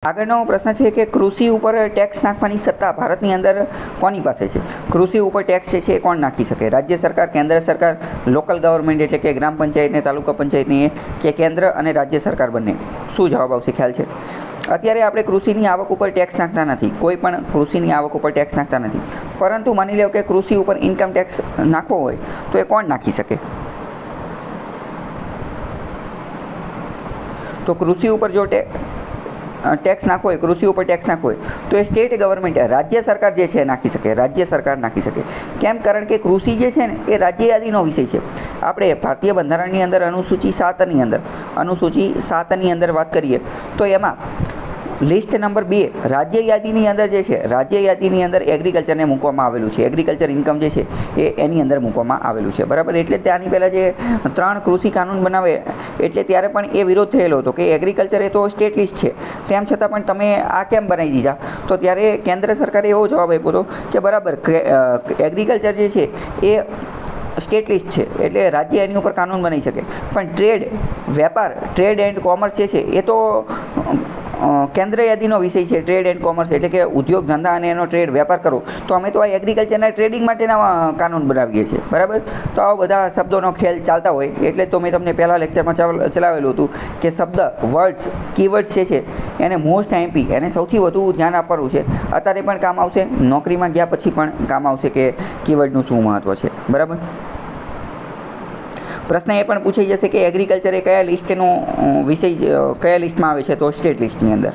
આગળનો પ્રશ્ન છે કે કૃષિ ઉપર ટેક્સ નાખવાની સત્તા ભારતની અંદર કોની પાસે છે? કૃષિ ઉપર ટેક્સ છે એ કોણ નાખી શકે? રાજ્ય સરકાર, કેન્દ્ર સરકાર, લોકલ ગવર્મેન્ટ એટલે કે ગ્રામ પંચાયતને, તાલુકા પંચાયતની, કે કેન્દ્ર અને રાજ્ય સરકાર બંને? શું જવાબ આવશે? ખ્યાલ છે? અત્યારે આપણે કૃષિની આવક ઉપર ટેક્સ નાખતા નથી, કોઈ પણ કૃષિની આવક ઉપર ટેક્સ નાખતા નથી, પરંતુ માની લો કે કૃષિ ઉપર ઇન્કમ ટેક્સ નાખવો હોય તો એ કોણ નાખી શકે? તો કૃષિ ઉપર જો ટેક્સ નાખવો હોય, કૃષિ ઉપર ટેક્સ નાખવો હોય તો એ સ્ટેટ ગવર્મેન્ટ, રાજ્ય સરકાર જે છે નાખી શકે, રાજ્ય સરકાર નાખી શકે. કેમ? કારણ કે કૃષિ જે છે ને એ રાજ્ય યાદીનો વિષય છે. આપણે ભારતીય બંધારણની અંદર અનુસૂચિ 7 ની અંદર વાત કરીએ તો એમાં લિસ્ટ નંબર 2 રાજ્ય યાદીની અંદર જે છે, રાજ્ય યાદીની અંદર એગ્રીકલ્ચરને મૂકવામાં આવેલું છે. એગ્રીકલ્ચર ઇન્કમ જે છે એ એની અંદર મૂકવામાં આવેલું છે, બરાબર. એટલે ત્યાંની પહેલાં જે 3 કૃષિ કાનૂન બનાવે એટલે ત્યારે પણ એ વિરોધ થયેલો હતો કે એગ્રીકલ્ચર એ તો સ્ટેટ લિસ્ટ છે, તેમ છતાં પણ તમે આ કેમ બનાવી દીધા? તો ત્યારે કેન્દ્ર સરકારે એવો જવાબ આપ્યો હતો કે બરાબર, એગ્રીકલ્ચર જે છે એ સ્ટેટ લિસ્ટ છે એટલે રાજ્ય એની ઉપર કાનૂન બનાવી શકે, પણ વેપાર, ટ્રેડ એન્ડ કોમર્સ જે છે એ તો કેન્દ્ર યાદીનો વિષય છે. ટ્રેડ એન્ડ કોમર્સ એટલે કે ઉદ્યોગ ધંધા અને એનો ટ્રેડ, વેપાર કરો. તો અમે તો આ એગ્રીકલ્ચરના ટ્રેડિંગ માટેના કાનૂન બનાવીએ છીએ, બરાબર. તો આવા બધા શબ્દોનો ખેલ ચાલતા હોય એટલે તો મેં તમને પહેલાં લેક્ચરમાં ચલાવેલું હતું કે શબ્દ, વર્ડ્સ, કીવર્ડ્સ જે છે એને મોસ્ટ આઈએમપી, એને સૌથી વધુ ધ્યાન આપવાનું છે. અત્યારે પણ કામ આવશે, નોકરીમાં ગયા પછી પણ કામ આવશે કે કીવર્ડનું શું મહત્ત્વ છે, બરાબર. પ્રશ્ન એ પણ પૂછાઈ જશે કે એગ્રીકલ્ચર એ કયા લિસ્ટનો વિષય, કયા લિસ્ટમાં આવે છે? તો સ્ટેટ લિસ્ટની અંદર.